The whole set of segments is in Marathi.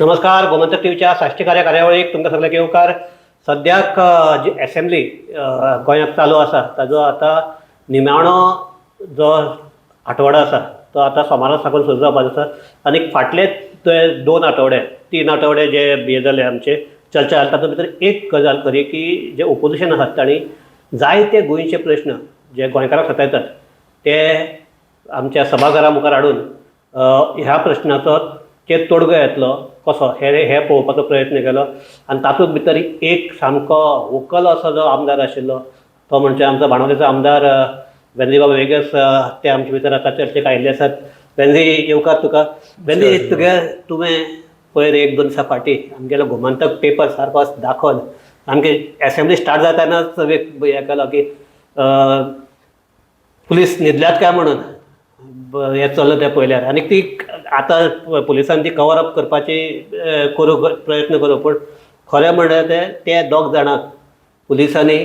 नमस्कार. गोमंतक टीव्हीच्या साश्टीकार्य कार्यावळीक तुमकां सगळ्यांक येवकार. सद्याक जी असेंब्ली गोंयांत चालू आसा ताजो आतां निमाणो जो आठवडो आसा तो आतां सोमारा साकून सुरू जावपाचो आसा. आनी फाटले 2 आठवडे 3 आठवडे जे हे जाले आमचे चर्चा जाली तातूंत भितर एक गजाल खरी की जे ओपोजिशन आसात तांणी जायते गोंयचे प्रश्न जे गोंयकारांक सतायतात ते आमच्या सभाघरा मुखार हाडून ह्या प्रश्नाचो तोडगो येतलो कसो हे पळोवपाचो प्रयत्न केलो. आनी तातूंत भितर एक सामको वोकल असो जो आमदार आशिल्लो तो म्हणजे आमचो बाणवलेचो आमदार वेंद्री बाबा वेगस ते आमचे भितर आतां चर्चेक आयिल्ले आसात. वेंद्री येवकार तुका. वेंद्री तुवें पयर 1-2 दिसां फाटीं आमगेलो गोमंतक पेपर सारको दाखोवन आमगे असेंब्ली स्टार्ट जातानाच हे केलो की पुलीस न्हिदल्यात काय म्हणून हे चल्लें तें पळयल्यार. आनी ती आतां पुलिसांनी ती कवर अप करपाची प्रयत्न करूं पूण खरें म्हणल्यार ते 2 जाणांक पुलिसांनी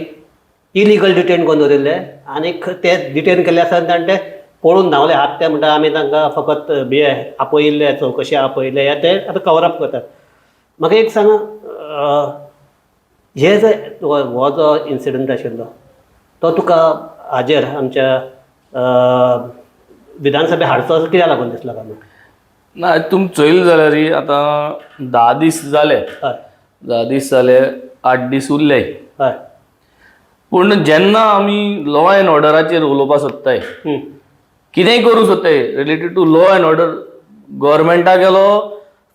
इलिगल डिटेन करून दवरिल्ले आनी ते डिटेन केल्ले आसात आनी ते पळून धांवले. आतां ते म्हणटा आमी तांकां फकत आपयिल्ले चवकशी आपयिल्ले ते आतां कवर अप करतात. म्हाका एक सांगा, हे हो जो इन्सिडंट आशिल्लो तो तुका हाजेर आमच्या विधानसभे हाडचो कित्याक लागून दिसला काय? ना तुम चोयल जाल्यार आतां 10 दीस जाले. हय 10 दीस जाले, 8 दीस उरले. हय पूण जेन्ना आमी लॉ एंड ऑर्डराचेर उलोवपाक सोदताय, कितेंय करूं सोदताय related to law and order, गव्हर्मेंटाक गेलो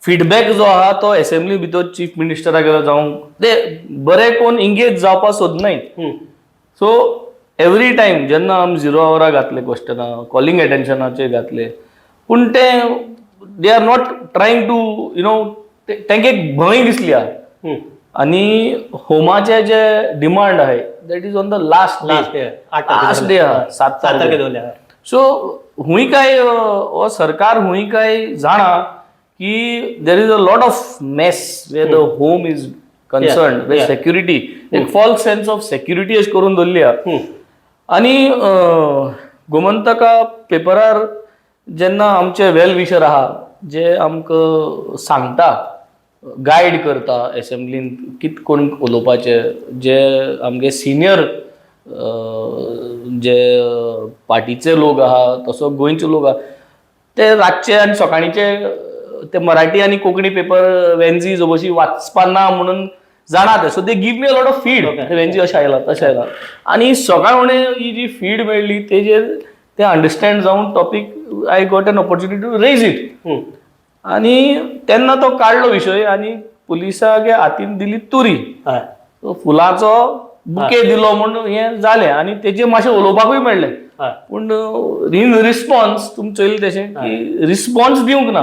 फिडबॅक जो आहा तो असेंब्ली भितर चीफ मिनिस्टराक गेलो जावं ते बरे कोण इंगेज जावपाक सोदनात. सो एवरी टायम जेन्ना आमी 0 आवराक घातले क्वेश्चनां, कॉलिंग एटेन्शनाचेर घातले, पूण ते they are not trying to तांकां एक भंय दिसली आहा. आनी होमाचे जे डिमांड आहे that is on the last day आहा 7 तारखेर. सो हुंय काय हो सरकार हुंय काय जाणा की there is a lot of mess where the home is concern, where security एक फॉल्स सेन्स ऑफ सेक्युरिटी अशी करून दवरली आहा. आनी गोमंतका पेपरार जेन्ना आमचे वेल विशर आहा जे आमकां सांगता, गायड करता असेंब्लीन कित कोण उलोवपाचे, जे आमगे सिनियर जे पार्टीचे लोक आहा तसो गोंयचे लोक आहा ते रातचे आनी सकाळीचे ते मराठी आनी कोंकणी पेपर वेंजी जबशी वाचपाना म्हणून जाणा ते. So they give me a lot of feed, Venzy अशें आयला तशें आयला. आनी सकाळ फुडें ही जी फीड मेळ्ळी तेजेर ते अंडरस्टँड जावन topic I got an opportunity to raise it. आनी तेन्ना तो काडलो विशय आनी पुलिसाक हातीन दिली तुरी. फुलांचो बुके दिलो म्हणून हें जालें आनी तेजेर मातशें उलोवपाकूय मेळ्ळें. पूण इन रिस्पॉन्स तुमी चोयलें तशें की रिस्पॉन्स दिवंक ना,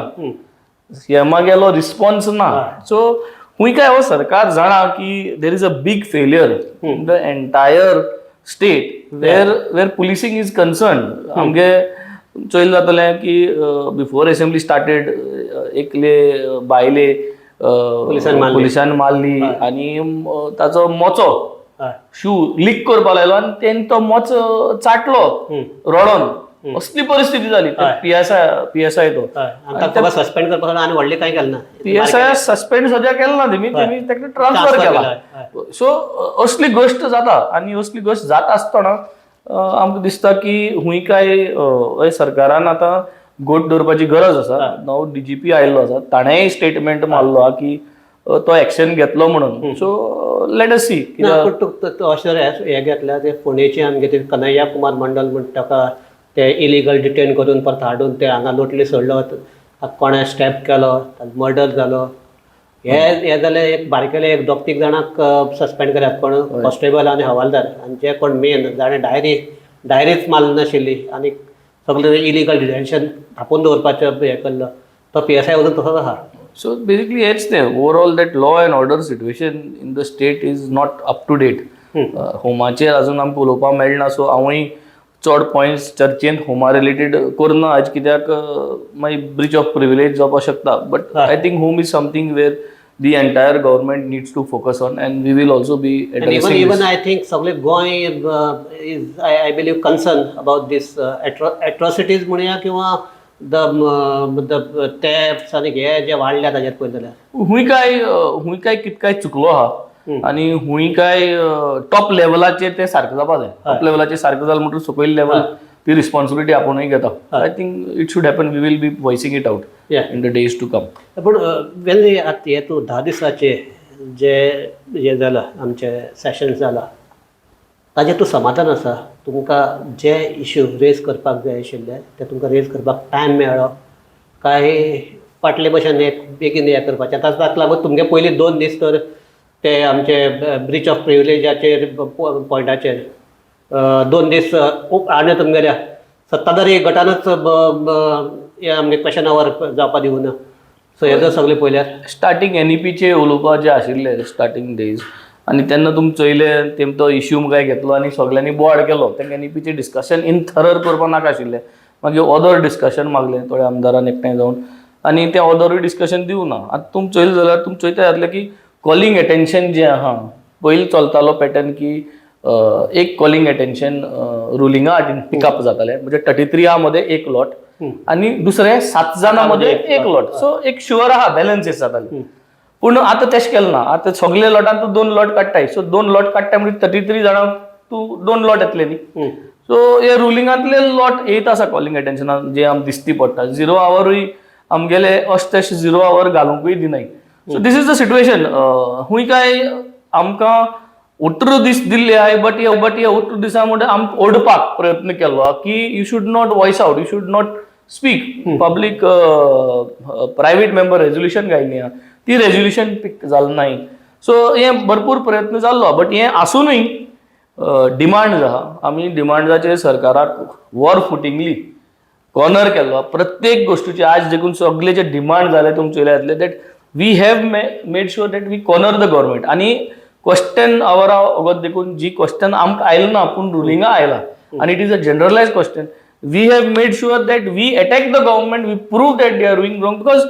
सीएमा गेलो रिस्पॉन्स ना. सो हुंय काय हो सरकार जाणा की there is a big failure in the entire state where policing is concern. आमगे चोयल जातलें की बिफोर असेंब्ली स्टार्टेड एकले बायले पुलिसान मारली आनी ताचो मोचो शू लीक करपा लायलो आनी तेणी तो मोच चाटलो रडोन. असली परिस्थिती जाली. पीएसआय तो सस्पेंड करपाक आनी व्हडलें कांय केलें ना. पीएसआय सस्पेंड सद्या केलें ना तेमी ताका ट्रान्सफर केला. सो असली गोश्ट जाता आनी असली गोश्ट जाता आसतना आमकां दिसता की हुंय काय सरकारान आतां गोट दवरपाची गरज आसा. नवो DGP आयिल्लो आसा, ताणेंय स्टेटमेंट मारलो आहा की तो एक्शन घेतलो म्हणून. So let us see. अशें हे घेतल्या ते फोंडेचे आमगे ते कन्हैया कुमार मंडल म्हणटा ताका ते इलिगल डिटेन करून परत हाडून ते हांगा लोटले सोडलो, कोणें स्टॅप केलो, मर्डर जालो. हे जाले एक बारकेले 2-3 जाणांक सस्पेंड केल्यात, कोण कॉन्स्टेबल आनी हवालदार, आनी जे कोण मेन जाणें डायरीच मारली नाशिल्ली आनी सगळें इलिगल डिटेन्शन थापून दवरपाचें हें केल्लो तो PSI वचून तसोच आहा. सो बेसिकली हेच तें overall that law and order situation in the state is not up to date. होमाचेर अजून आमकां उलोवपाक मेळना. सो हांवूय चड पॉयंट्स चर्चेन होमा रिलेटेड करना आज, कित्याक मागीर ब्रीच ऑफ प्रिविलेज जावपाक शकता. But I think home is something where the entire government needs to focus on, and we will also be addressing and even I think सगळे Goa is I believe concerned about this atrocities म्हणूया किंवा टॅप्स आनी हे जे वाडल्या ताजेर पळयत जाल्यार हुंय काय कितकाय चुकलो आहा आनी हुंय काय टॉप लेवलाचेर ते सारकें जावपा जाय. टॉप लेवलाचेर सारकें जालें म्हणटून सकयल लेवल ती रिस्पॉन्सिबिलिटी आपुणूय घेता. I think it should happen. We will be voicing it out in the days to come. पूण वेन आतां हे तूं 10 दिसाचे जे जाला आमचे सेशन्स जाला ताजेर तूं समाधान आसा? तुमकां जे इश्यू रेज करपाक जाय आशिल्ले ते तुमकां रेज करपाक टायम मेळ्ळो काय फाटले भशेन एक बेगीन हें करपाचें? ताका लागून तुमगे पयलीं 2 दीस तर ते आमचे ब्रीच ऑफ प्रिविलेजाचेर पॉयंटाचेर 2 दीस आनी तुमगेल्या सत्ताधारी गटानूच हे आमगे क्वेश्चन आवर जावपा दिवं ना. सो हेजो सगळें पयल्यार स्टार्टींग NEPचे उलोवपाक जे आशिल्ले स्टार्टींग डेज आनी तेन्ना तुमी चोयलें तेम तो इश्यू काय घेतलो आनी सगळ्यांनी बोवाड केलो. तेंका NEPचे डिस्कशन इन थरर करपाक नाका आशिल्लें. मागीर ऑदर डिस्कशन मागलें थोड्या आमदारान एकठांय जावन आनी तें ऑदरूय डिस्कशन दिवं ना. आतां तुमी चोयलें जाल्यार तुमी चोयता जातलें की कॉलिंग एटेन्शन जें आहा पयलीं चलतालो पॅटर्न की एक कॉलिंग एटेन्शन रुलिंगा वाटेन पिकअप जातालें म्हणजे 33 मध्ये एक लॉट आनी दुसरें 7 जाणां मध्ये एक लॉट. सो एक शुअर आहा बॅलन्सीस जाताले. पूण आतां तशें केलें ना. आतां सगळे लॉटान तूं 2 लॉट काडटाय. सो 2 लॉट काडटाय म्हणजे 33 जाणांक तूं 2 लॉट येतले न्ही. सो हे रुलिंगांतले लॉट येत आसा कॉलिंग एटेन्शनान जे आमकां दिसती पडटा. 0 आवरूय आमगेले अशे 0 आवर घालूंकूय दिनाय. So this is the situation. हुंय काय आमकां 18 दीस दिल्ले आहाय बट हे 18 दिसां मध्ये आमकां ओडपाक प्रयत्न केलो की you should not voice out, you should not speak. Public private member resolution घायली आहा ती रेजोल्युशन पिक जालें नाय. सो हे भरपूर प्रयत्न जाल्लो बट हे आसूनय डिमांड आहा आमी डिमांडाचेर सरकाराक वॉर फुटींगली कॉर्नर केल्लो. प्रत्येक गोष्टीचे आज देखून सगळे जे डिमांड जाले तुमी चोयले जातले that we have made sure that we corner the government. आनी क्वेश्चन आवर अगोदर देखून जी क्वेश्चन आमकां आयला ना पूण रुलिंगा आयला आनी it is a generalise question. We have made sure that we attack the government, we prove that they are doing wrong. Because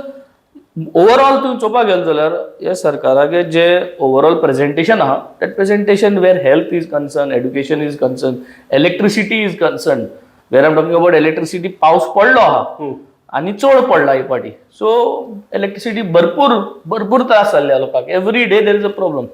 overall तुम्ही चोवपाक गेलो जाल्यार ह्या सरकाराचे जे ओवरऑल प्रेझेंटेशन आहा that presentation where health is concern, education is concern, electricity is concern. Where I am talking about electricity पावस पडलो आहा आनी चड पडला ही पाटी. सो इलेक्ट्रिसिटी भरपूर त्रास जाल्ले लोकांक. Every day there is a problem.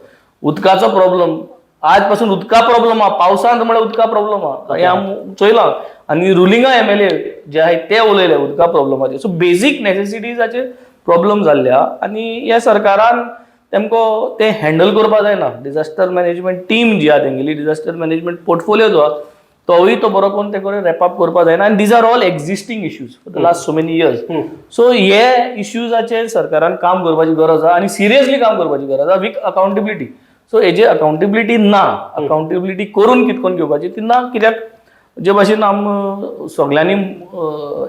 उदकाचो प्रॉब्लम आज पासून उदका प्रॉब्लम आहा. पावसांत म्हळ्यार उदका प्रॉब्लम आहा. हे आमी चोयलां आनी रुलिंगा MLA जे आहाय ते उलयले उदका प्रॉब्लमाचेर. सो बेजीक नेसेसिटीजाचे प्रॉब्लम जाल्ल्या आनी ह्या सरकारान तेमकां ते हँडल करपा जायना. डिझास्टर मॅनेजमेंट टीम जी आहा तेंगेली, डिझास्टर मॅनेजमेंट पोर्टफोलियो जो आहा तोय तो बरो करून ते कडेन रॅपअप करपा जायना. आनी these are all existing issues for the last so many years. So हे इश्यूजाचेर सरकारान काम करपाची गरज आहा आनी सिरियसली काम करपाची गरज आहा विथ अकाउंटेबिलिटी. सो हेजी अकाउंटेबिलिटी ना. अकाउंटेबिलिटी करून कितकोन घेवपाची ती ना. कित्याक जे भाशेन सगळ्यांनी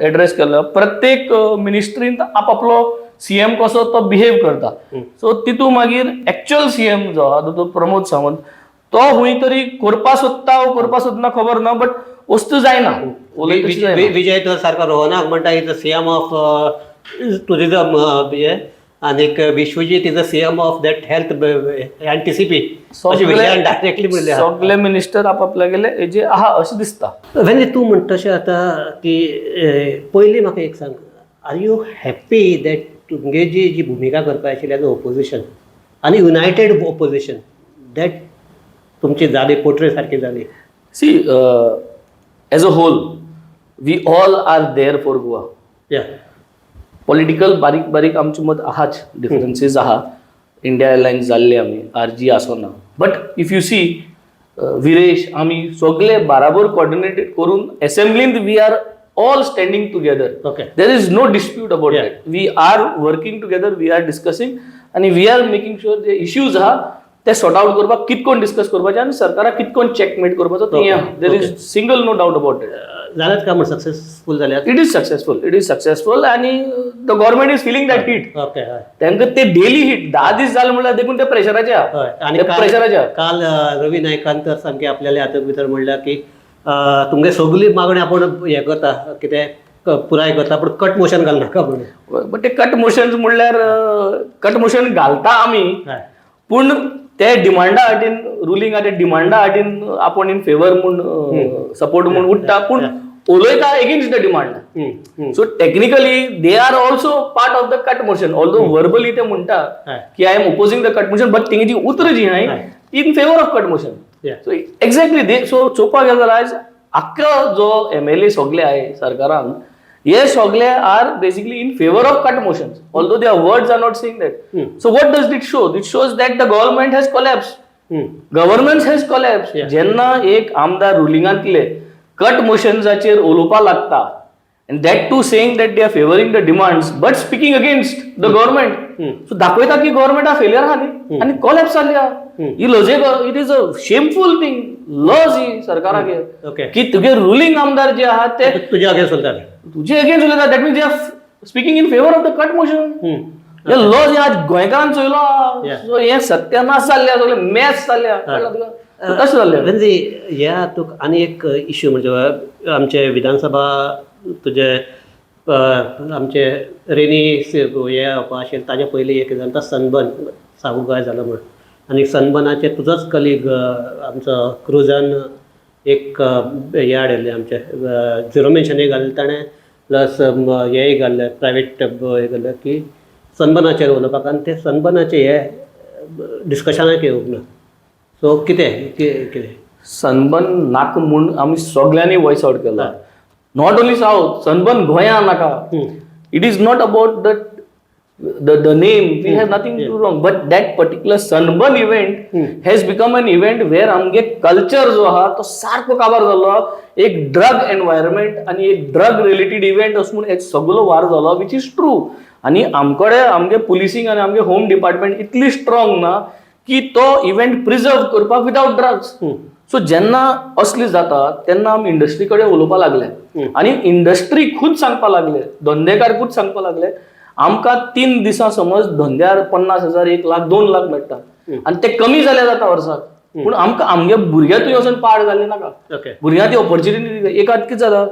एड्रेस केलो प्रत्येक मिनिस्ट्रीन आपापलो CM कसो तो बिहेव करता. सो तितू मागीर एक्च्युअल CM जो आहा तो प्रमोद सावंत तो हुंय तरी करपा सोदता वो करपा सोदना खबर ना बट वस्तू जायना. विजय तर सारको रोहनाक म्हणटा is the CM of tourism आनीक Vishwajit is the CM of that health NTCP directly म्हणले सगळे मिनिस्टर आपापल्या गेले हेजे आहा अशें दिसता. वेन तूं म्हणटा तशें आतां की पयलीं म्हाका एक सांग, आर यू हॅप्पी दॅट तुमगे जी भुमिका करपा आशिल्ली एज ओपोजिशन आनी युनायटेड ओपोजिशन दॅट तुमची जाली पोर्ट्रे सारकी जाली? See as a whole we all are there for Goa. Political बारीक बारीक आमचे मत आहाच, डिफरन्सीस आहा. इंडिया एअरलायन्स जाल्ले आमी, RG आसोना. But if you see Viresh आमी सगळे बाराबर कॉर्डिनेटेड करून असेंब्लींत we are all standing together. Okay. There is no dispute about that. We are working together, we are discussing and we are making sure the issues are ते सॉर्ट आउट करपाक कितकोन डिस्कस करपाचें आनी सरकाराक कितकोन चॅकमेट करपाचो तें आहा. There is single no doubt about it. जाल्यात का म्हण सक्सेसफूल जाल्यात? इट इज सक्सेसफूल आनी the government is feeling that heat. Okay. तांकां ते डेली हीट 10 दीस जाले म्हणल्यार देखून ते प्रेशराचे आहा. आनी प्रेशराचे काल रवी नायकान तर सामकें आपल्याले हातूंत भितर म्हणल्यार की तुमगे सगळी मागणी आपण हे करता कितें पुराय करता पूण कट मोशन घालनाका म्हणून. बट ते कट मोशन्स म्हणल्यार कट मोशन घालता आमी पूण ते डिमांडा हातीन रुलींग आहा ते डिमांडा हातीन आपण इन फेवर म्हूण सपोर्ट म्हूण उठता. पूण उलयता against the demand. So technically they are also part of the cut motion, although verbally ते म्हणटा की I am opposing the cut motion, but तेंची उतर जी आहाय in favour of cut motion. So exactly they so चोवपाक गेलो जाल्यार आयज आख्खो जो MLA सगळे आहे सरकारान हे सगळे are basically in favour of cut motion, although their words are not saying that. So what does it show? It shows that the government has collapsed. Governance has collapsed. जेन्ना एक आमदार रुलिंगांतले कट मोशन्साचेर उलोवपाक लागता and that too saying that they are favoring the demands but speaking against the government, so दाखवता की गव्हर्नमेंट हा फेलियर आहा न्ही आणि कोलॅप्स जाल्ली आहा. ही logic it is a shameful thing. लॉज ही सरकाराक की तुगे रुलिंग आमदार जे आहात ते तुझ्या अगेन्स्ट उलयतात, तुझे अगेन्स्ट उलयतात. That means they are speaking in favour of the cut motion. हे लॉज आज गोंयकारांनी चोयलो. सो हे सत्यानाश जाल्ले, सगळे मॅच जाल्ले. कळ्ळें तुका? तशें जाल्लें. म्हणजे ह्या तुका आनी एक इश्यू म्हणजे आमचे विधानसभा तुजे आमचे रेनी हे येवपा आशिल्ले ताजे पयलीं एक जाता सनबर्न सावू गोंय जालो म्हण, आनी सनबर्नाचे तुजोच कलीग आमचो क्रुजान एक हे हाडिल्लें आमचे झिरो मेन्शनूय घाल्लें ताणें, प्लस हेय घाल्लें प्रायवेट हे घाल्लें की सनबर्नाचेर उलोवपाक, आनी ते सनबर्नाचे हे डिस्कशनाक येवंक ना. सो कितें सनबर्न नाका म्हूण आमी सगळ्यांनी वॉयस आउट केला. नॉट ओनली साऊथ, सनबर्न गोंया नाका. It is not about the name, we have nothing to do wrong, but that particular sunburn event has become an event where आमगे कल्चर जो आहा तो सारको काबार जालो. एक ड्रग एनवायरमेंट आणि एक ड्रग रिलेटेड इव्हेंट असं म्हणून एक सगळो वार जालो, विच इज ट्रू. आणि आमकडे आमगे पुलिसींग आणि आमगे होम डिपार्टमेंट इतली स्ट्रॉंग ना की तो इव्हेंट प्रिजर्व करपाक विदाउट ड्रग्स. सो जेन्ना असली जाता तेन्ना आमी इंडस्ट्री कडेन उलोवपाक लागले आणि इंडस्ट्री खूद सांगपाक लागले, धंदेकार खूद सांगपाक लागले आमकां 3 दिसां समज धंद्यार 50,000, 1 लाख, 2 लाख मेळटा आणि ते कमी जाले जाता वर्साक. पूण आमकां आमगे भुरग्यां वचून पाड घालले नाका. भुरग्यां ती ऑपॉर्च्युनिटी एक कितें जाता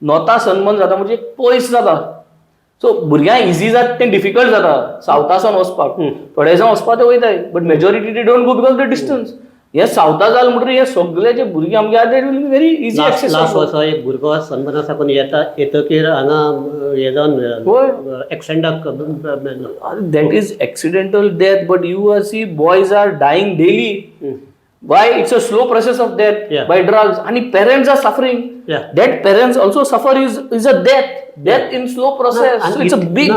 नॉर्था सनबर्न जाता म्हणजे पयस जाता. सो भुरग्यांक इजी जाता तें डिफिकल्ट जाता सावथासान वचपाक. थोडे जाण वचपाक ते वयताय बट मेजॉरिटी ती don't go because the distance. हे सावथा जाल म्हणटरी हे सगळे जे भुरगे आमगे are that will be very easy access. Last वर्सा एक भुरगो सनबर्ना साकून येतकीर हांगा हे जावन एक्सिडेंटाक that is accidental death, but you are see boys are dying daily. Why? It's a slow process of death by drugs. And parents are suffering. That parents also suffer is a death in slow process. So it's a big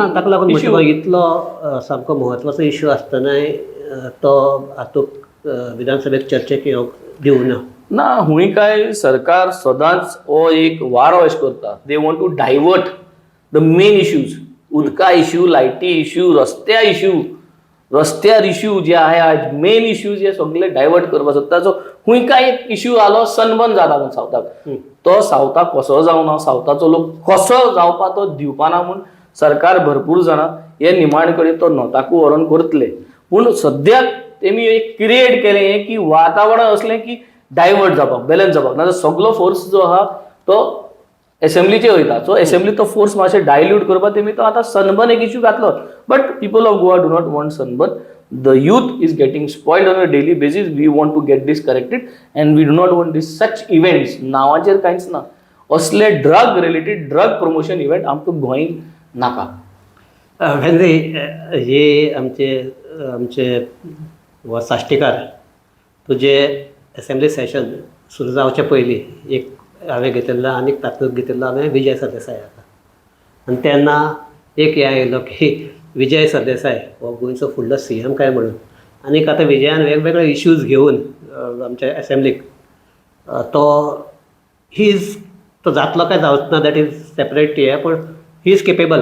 issue. इतलो सामको महत्वाचो इश्यू आसतना तो हातूंत विधानसभेक चर्चेक दिवं ना. ना हुंय काय सरकार सदांच हो एक वार अशें करता. They want to divert the main issues. उदका इश्यू, लायटी इश्यू, रस्त्यार इश्यू जे आहे आज मेन इश्यूज हे सगळे डायवर्ट करपाक सोदता. सो हुंय काय एक इश्यू आलो सनबर्न जाता म्हूण सावथाक. तो सावथाक कसो जावना, सावथाचो लोक कसो जावपा तो दिवपाना म्हूण सरकार भरपूर जाणां हे निमाणे कडेन तो नॉर्थाकू व्हरोन करतले. पूण सद्याक तेमी एक क्रिएट केलें की वातावरण असलें की डायवर्ट जावपाक, बॅलन्स जावपाक. नाजाल्यार सगळो फोर्स जो आहा तो असेंब्लीचे वयता. सो असेंब्ली तो फोर्स मातशें डायल्यूट करपाक तेमी तो आतां सनबर्न एक इश्यू घातलो. But people of Goa do not want Sunburn. The youth is getting spoiled on a daily basis. We want to get these corrected and we do not want these such events. नांवाचेर कांयच ना. असले drug related drug promotion event आमकां गोंय नाका. हे आमचे साश्टीकार तुजे असेंब्ली सेशन सुरू जावचे पयलीं एक हांवें घेतिल्लो आनी तातूंत घेतिल्लो हांवें विजय सरदेसायाक. आनी तेन्ना एक हे आयलो की विजय सरदेसाय हो गोंयचो फुडलो CM काय म्हणून. आनीक आतां विजयान वेगवेगळे इश्यूज घेवन आमच्या असेंब्लीक तो जातलो काय जावचो ना दॅट इज सेपरेट हे, पूण he is capable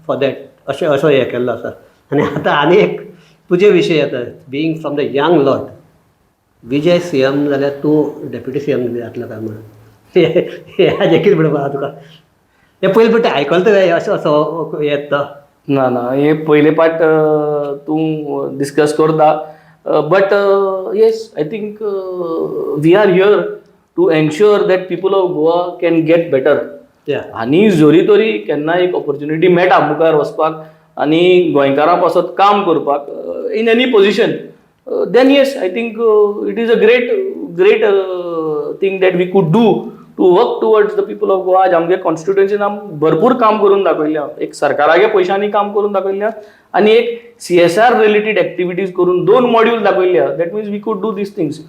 for that असो हे केल्लो आसा. आनी आतां आनी एक तुजे विशय येता being from the young lot. Vijay CM जाल्यार तूं डेप्युटी CM जातलो काय म्हणून हाजे कितें म्हणपा तुका? हे पयलीं पण आयकलो तुवें असो येता? ना हे पयले पार्ट तूं डिस्कस करता. But yes I think we are here to ensure that people of Goa can get better. आनी जोरी तोरी केन्ना एक ऑपॉर्च्युनिटी मेळटा मुखार वचपाक आनी गोंयकारां पासत काम करपाक in any position, then yes I think it is a great thing that we could do to work towards the people of Goa. आज आमगे कॉन्स्टिट्युएन्सीन भरपूर काम करून दाखयल्या, एक सरकारागे पयशांनी काम करून दाखयल्या आणि एक CSR रिलेटेड ऍक्टिव्हिटीज करून 2 मॉड्यूल दाखयल्या. दॅट मीन्स वी कुड do these things.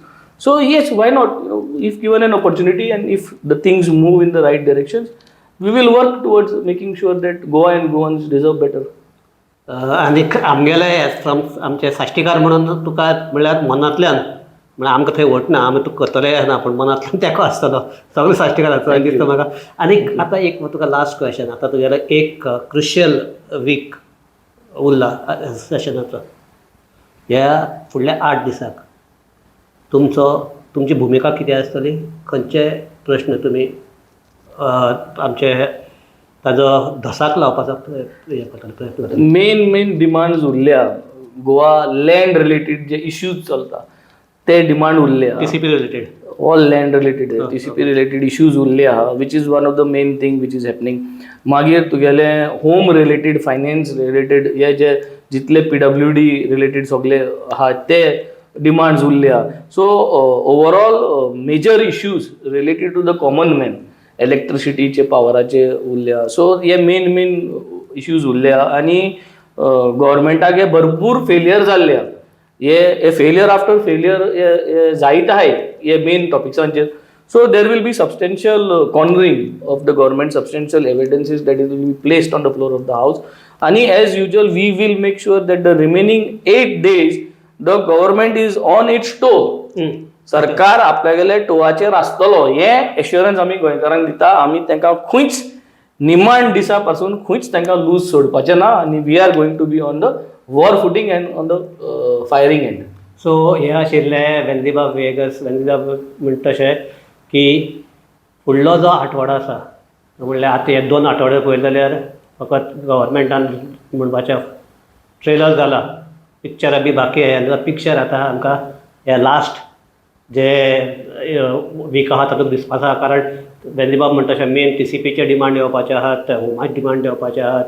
So yes, why not? If given an opportunity and if the things move in the right directions, we will work towards making sure that Goa and Goans deserve better. आनी आमगेले आमचे साश्टीकार म्हणून तुका म्हणल्यार मनांतल्यान म्हळ्यार आमकां थंय वोट ना, आमी तुका करतले ना, पूण मनांतल्यान तेको आसतलो सगळे साश्टीकाराचो दिसता म्हाका. आनी आतां एक तुका लास्ट क्वेश्चन, आतां तुगेलो एक क्रुशियल वीक उरला सेशनाचो. ह्या फुडल्या 8 दिसाक तुमची भुमिका कितें आसतली? खंयचे प्रश्न तुमी आमचे ताजो धसाक लावपाचो प्रयत्न करतले? मेन डिमांड्स उरल्या. गोवा लँड रिलेटेड जे इश्यूज चलता ते डिमांड उरल्या. TCP related, all land related TCP related issues उरले आहा, which is one of the main thing which is happening. मागीर तुगेले होम रिलेटेड, फायनान्स रिलेटेड, हे जे जितले PWD रिलेटेड सगळे आहा ते डिमांड्स उरल्या. So overall major issues related to the common man, इलेक्ट्रिसिटीचे पावराचे उरल्या. सो हे मेन इश्यूज उरल्या आनी गव्हर्मेंटाक भरपूर फेलियर जाल्ल्या. हे फेलियर आफ्टर फेलियर जायत आहाय हे मेन टॉपिक्सांचेर. So there will be substantial cornering of the government, substantial evidences that is will be placed on the floor of the house. आणि as usual we will make sure that the remaining 8 days the government is on its toe. सरकार आपल्यागेले टोवाचेर आसतलो हे एश्युरन्स आमी गोंयकारांक दिता. आमी तांकां खंयच निमाण दिसा पासून खंयच तांकां लूज सोडपाचें ना आनी we are going to be on the war footing end on the firing end. So हे आशिल्ले वेंदिबाब वेगस. वेंदिबाब म्हणटा तशें की फुडलो जो आठवडो आसा, म्हणल्यार आतां हे 2 आठवडे पळयले जाल्यार फकत गव्हर्मेंटान म्हणपाचें ट्रेलर जाला, पिक्चरां बी बाकी आसा. पिक्चर आतां आमकां हे लास्ट जे वीक आहा तातूंत दिसपा आसा. कारण वेंदिबाब म्हणटा तशें मेन TCPचे डिमांड येवपाचे आहात, होमाचे डिमांड येवपाचे आहात,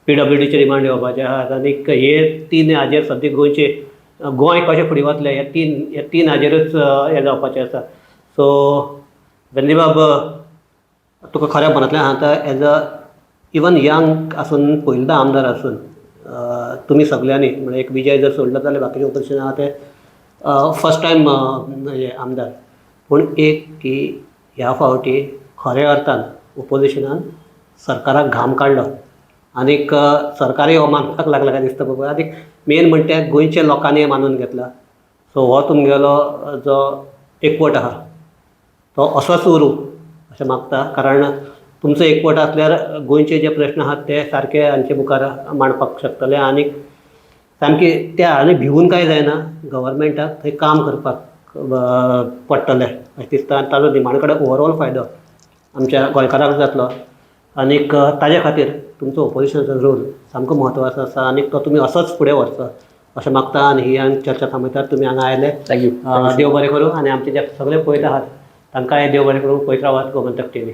PWDचे डिमांड येवपाचे आहात. आनीक हे 3 हाजेर सद्या गोंय कशें फुडें वतलें हे 3 हाजेरूच हें जावपाचें आसा. सो वेंदिबाब, तुका खऱ्या मनांतल्यान आतां एज अ इवन यंग आसून पयलींदा आमदार आसून तुमी सगळ्यांनी म्हणजे एक विजय जर सोडलो जाल्यार बाकीचे ऑपोजिशन आहा ते फर्स्ट टायम आमदार. पूण एक की ह्या फावटी खऱ्या अर्थान ऑपोजिशनान सरकाराक घाम काडलो आनीक सरकारूय हो मानपाक लागला काय दिसता पळय. आनीक मेन म्हणजे गोंयच्या लोकांनी मानून घेतला. सो हो तुमगेलो जो एकवट आहा तो असोच उरूं अशें मागता. कारण तुमचो एकवट आसल्यार गोंयचे जे प्रश्न आहात ते सारके हांचे मुखार मांडपाक शकतले. आनीक सामकी त्या आनी भिवून काय जायना, गव्हर्मेंटाक थंय काम करपाक पडटलें अशें दिसता. आनी ताजो निमाणे कडेन ओवरऑल फायदो आमच्या गोंयकारांक जातलो. आनीक ताजे खातीर तुमचो ऑपोजिशनाचो रोल सामको म्हत्वाचो आसा आनीक तो तुमी असोच फुडें व्हरचो अशें मागता. आनी ही हांवें चर्चा थांबयतात. तुमी हांगा आयले, थँक्यू. देव बरें करूं. आनी आमचे जे सगळे पळयत आहात तांकांय देव बरें करूं. पळयत रावात गोमंतक TV.